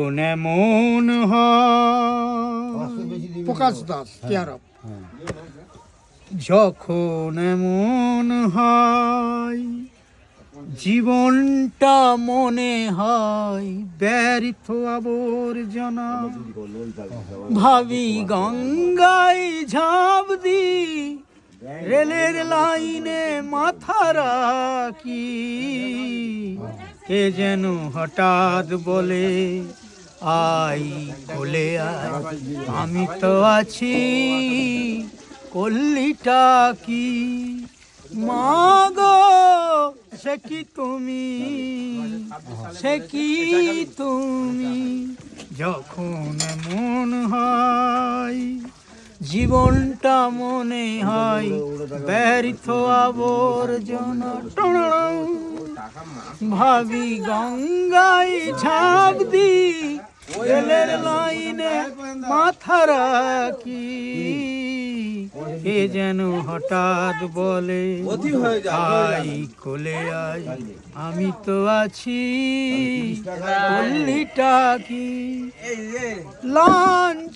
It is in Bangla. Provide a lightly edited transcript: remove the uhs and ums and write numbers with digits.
যখন এমন হয় প্রকাশ দাস কেয়ারব যখন এমন হয় জীবনটা মনে হয় ব্যর্থ আবর্জনা ভাবি গঙ্গায় ঝাঁপ দি রেলের লাইনে মাথা রাখি কে যেন হঠাৎ বলে আই কোলে আয় আমি তো আছি কল্লিটা কি মাগো সে কি তুমি যখন মন হয় জীবনটা মনে হয় ব্যর্থ আবর্জনা ভাবি গঙ্গায় ঝাঁপ দি রেলের লাইনে মাথা রাখি কে যেন হঠাৎ বলে আই কোলে আই আমি তো আছি কল্লিটা কি লঞ্চ